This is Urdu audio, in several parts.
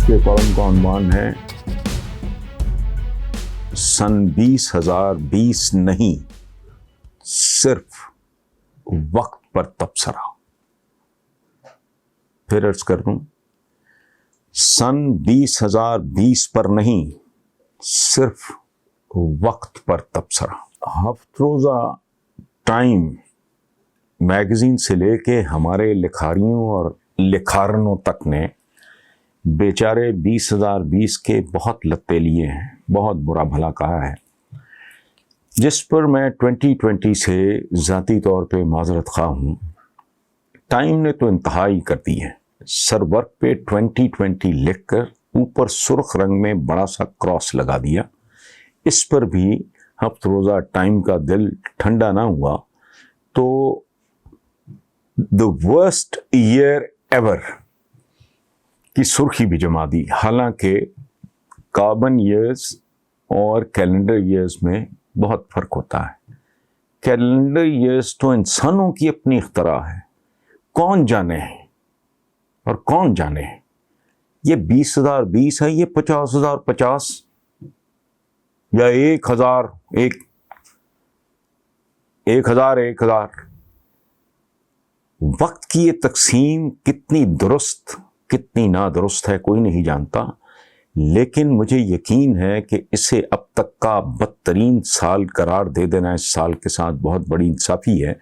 کے کالم کا عنوان ہے سن 2020 نہیں، صرف وقت پر تبصرہ۔ پھر عرض کر دوں، سن 2020 پر نہیں، صرف وقت پر تبصرہ۔ ہفت روزہ ٹائم میگزین سے لے کے ہمارے لکھاریوں اور لکھارنوں تک نے بیچارے 2020 کے بہت لتے لیے ہیں، بہت برا بھلا کہا ہے، جس پر میں 2020 سے ذاتی طور پہ معذرت خواہ ہوں۔ ٹائم نے تو انتہائی کر دی ہے، سر ورک پہ 2020 لکھ کر اوپر سرخ رنگ میں بڑا سا کراس لگا دیا۔ اس پر بھی ہفت روزہ ٹائم کا دل ٹھنڈا نہ ہوا تو the worst year ever کی سرخی بھی جما دی۔ حالانکہ کاربن ایئرز اور کیلنڈر ایئرز میں بہت فرق ہوتا ہے۔ کیلنڈر ایئرز تو انسانوں کی اپنی اختراع ہے، کون جانے اور کون جانے یہ 20,020 ہے، یہ 50,050 یا 1,000 وقت کی یہ تقسیم کتنی درست کتنی نادرست ہے کوئی نہیں جانتا، لیکن مجھے یقین ہے کہ اسے اب تک کا بدترین سال قرار دے دینا اس سال کے ساتھ بہت بڑی انصافی ہے،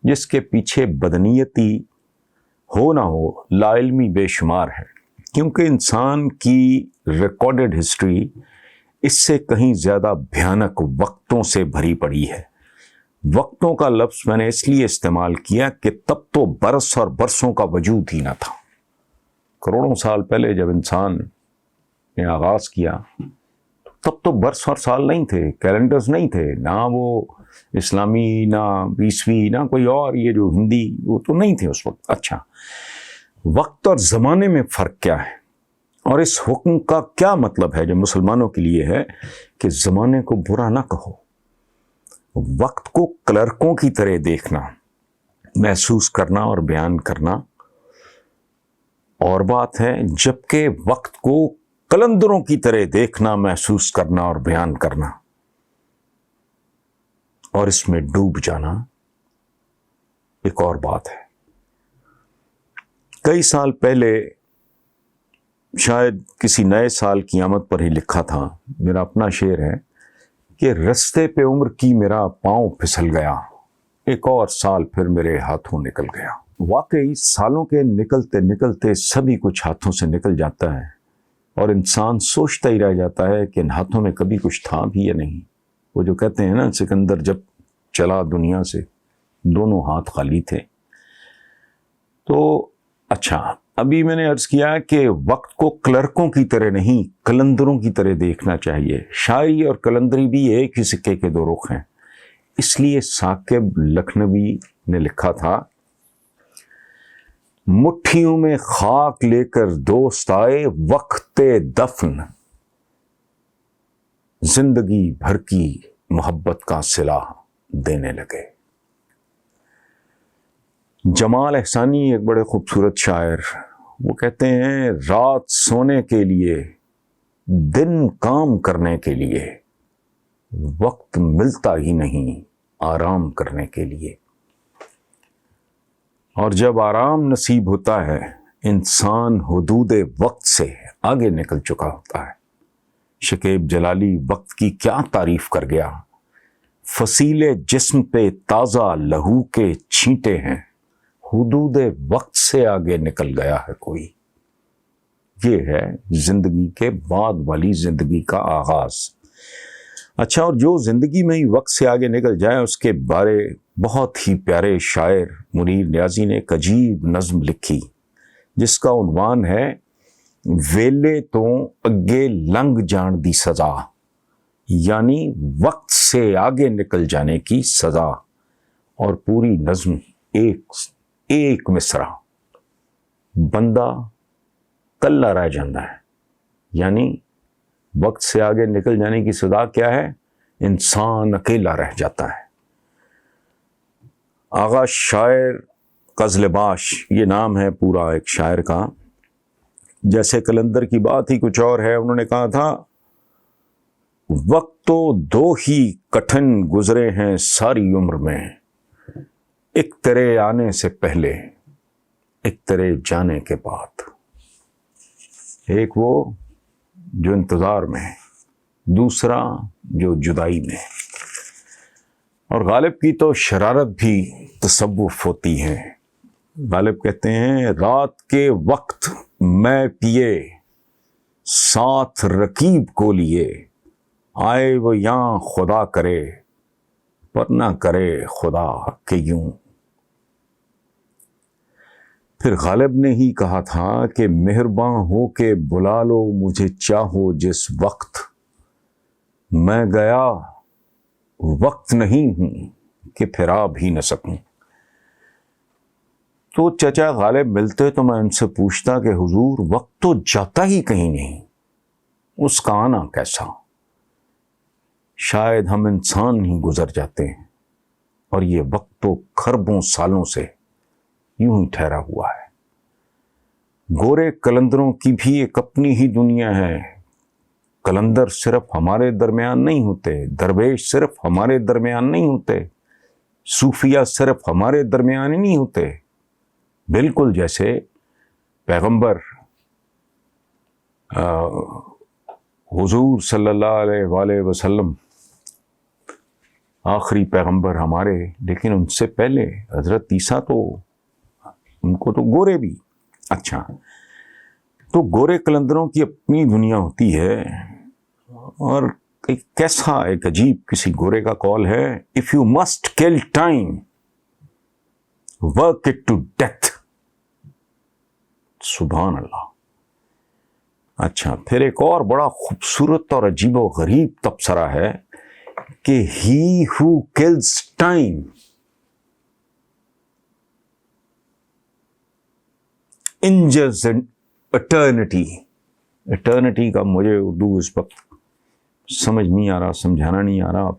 جس کے پیچھے بدنیتی ہو نہ ہو لا علمی بے شمار ہے، کیونکہ انسان کی ریکارڈڈ ہسٹری اس سے کہیں زیادہ بھیانک وقتوں سے بھری پڑی ہے۔ وقتوں کا لفظ میں نے اس لیے استعمال کیا کہ تب تو برس اور برسوں کا وجود ہی نہ تھا۔ کروڑوں سال پہلے جب انسان نے آغاز کیا تب تو برس اور سال نہیں تھے، کیلنڈرز نہیں تھے، نہ وہ اسلامی نہ عیسوی نہ کوئی اور، یہ جو ہندی وہ تو نہیں تھے اس وقت۔ اچھا، وقت اور زمانے میں فرق کیا ہے اور اس حکم کا کیا مطلب ہے جو مسلمانوں کے لیے ہے کہ زمانے کو برا نہ کہو، وقت کو کلرکوں کی طرح دیکھنا، محسوس کرنا اور بیان کرنا اور بات ہے، جبکہ وقت کو قلندروں کی طرح دیکھنا، محسوس کرنا اور بیان کرنا اور اس میں ڈوب جانا ایک اور بات ہے۔ کئی سال پہلے شاید کسی نئے سال کی آمد پر ہی لکھا تھا، میرا اپنا شعر ہے کہ رستے پہ عمر کی میرا پاؤں پھسل گیا، ایک اور سال پھر میرے ہاتھوں نکل گیا۔ واقعی سالوں کے نکلتے نکلتے سبھی کچھ ہاتھوں سے نکل جاتا ہے اور انسان سوچتا ہی رہ جاتا ہے کہ ان ہاتھوں میں کبھی کچھ تھا بھی یا نہیں۔ وہ جو کہتے ہیں نا، سکندر جب چلا دنیا سے دونوں ہاتھ خالی تھے۔ تو اچھا، ابھی میں نے عرض کیا کہ وقت کو کلرکوں کی طرح نہیں قلندروں کی طرح دیکھنا چاہیے۔ شاعری اور قلندری بھی ایک ہی سکے کے دو رخ ہیں، اس لیے ثاقب لکھنوی نے لکھا تھا، مٹھیوں میں خاک لے کر دوست آئے وقت دفن، زندگی بھر کی محبت کا صلہ دینے لگے۔ جمال احسانی ایک بڑے خوبصورت شاعر، وہ کہتے ہیں رات سونے کے لیے، دن کام کرنے کے لیے، وقت ملتا ہی نہیں آرام کرنے کے لیے، اور جب آرام نصیب ہوتا ہے انسان حدود وقت سے آگے نکل چکا ہوتا ہے۔ شکیب جلالی وقت کی کیا تعریف کر گیا، فصیل جسم پہ تازہ لہو کے چھینٹے ہیں، حدود وقت سے آگے نکل گیا ہے کوئی۔ یہ ہے زندگی کے بعد والی زندگی کا آغاز۔ اچھا، اور جو زندگی میں ہی وقت سے آگے نکل جائے اس کے بارے بہت ہی پیارے شاعر منیر نیازی نے ایک عجیب نظم لکھی جس کا عنوان ہے ویلے تو اگے لنگ جان دی سزا، یعنی وقت سے آگے نکل جانے کی سزا۔ اور پوری نظم ایک مصرع، بندہ کلا رہ جاندہ ہے، یعنی وقت سے آگے نکل جانے کی سزا کیا ہے؟ انسان اکیلا رہ جاتا ہے۔ آغا شاعر قزل باش، یہ نام ہے پورا ایک شاعر کا، جیسے کلندر کی بات ہی کچھ اور ہے. انہوں نے کہا تھا وقت تو دو ہی کٹھن گزرے ہیں ساری عمر میں، ایک تیرے آنے سے پہلے، ایک تیرے جانے کے بعد. ایک وہ جو انتظار میں ہے، دوسرا جو جدائی میں. اور غالب کی تو شرارت بھی تصوف ہوتی ہے. غالب کہتے ہیں رات کے وقت میں پیے ساتھ رقیب کو لیے، آئے وہ یہاں خدا کرے پر نہ کرے خدا کہ یوں. پھر غالب نے ہی کہا تھا کہ مہرباں ہو کے بلا لو مجھے چاہو جس وقت، میں گیا وقت نہیں ہوں کہ پھر آ بھی نہ سکوں. تو چچا غالب ملتے تو میں ان سے پوچھتا کہ حضور وقت تو جاتا ہی کہیں نہیں، اس کا آنا کیسا؟ شاید ہم انسان ہی گزر جاتے ہیں اور یہ وقت تو کھربوں سالوں سے یوں ہی ٹھہرا ہوا ہے. گورے کلندروں کی بھی ایک اپنی ہی دنیا ہے. کلندر صرف ہمارے درمیان نہیں ہوتے، درویش صرف ہمارے درمیان نہیں ہوتے، صوفیہ صرف ہمارے درمیان ہی نہیں ہوتے. بالکل جیسے پیغمبر حضور صلی اللہ علیہ وآلہ وسلم آخری پیغمبر ہمارے، لیکن ان سے پہلے حضرت عیسیٰ تو ان کو تو گورے بھی. اچھا، تو گورے کلندروں کی اپنی دنیا ہوتی ہے. اور کیسا ایک عجیب کسی گورے کا قول ہے، if you must kill time work it to death. سبحان اللہ. اچھا، پھر ایک اور بڑا خوبصورت اور عجیب و غریب تبصرہ ہے کہ he who kills time injures eternity. eternity کا مجھے اردو اس وقت سمجھ نہیں آ رہا، سمجھانا نہیں آ رہا.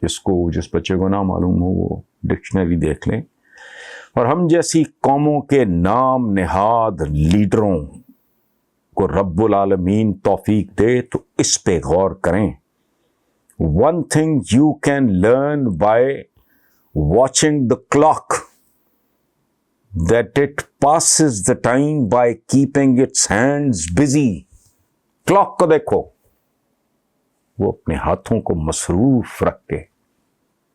جس بچے کو نہ معلوم ہو وہ ڈکشنری دیکھ لیں. اور ہم جیسی قوموں کے نام نہاد لیڈروں کو رب العالمین توفیق دے تو اس پہ غور کریں. One thing you can learn by watching the clock, that it passes the time by keeping its hands busy. Clock کو دیکھو، وہ اپنے ہاتھوں کو مصروف رکھ کے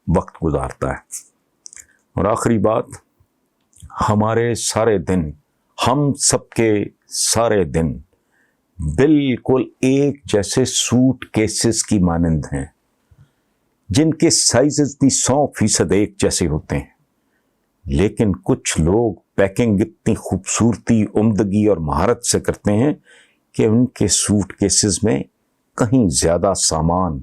وقت گزارتا ہے. اور آخری بات، ہمارے سارے دن، ہم سب کے سارے دن بالکل ایک جیسے سوٹ کیسز کی مانند ہیں جن کے سائزز بھی 100% ایک جیسے ہوتے ہیں. لیکن کچھ لوگ پیکنگ اتنی خوبصورتی، عمدگی اور مہارت سے کرتے ہیں کہ ان کے سوٹ کیسز میں کہیں زیادہ سامان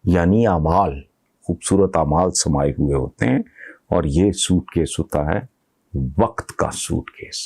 یعنی اعمال، خوبصورت اعمال سمائے ہوئے ہوتے ہیں. اور یہ سوٹ کیس ہوتا ہے وقت کا سوٹ کیس.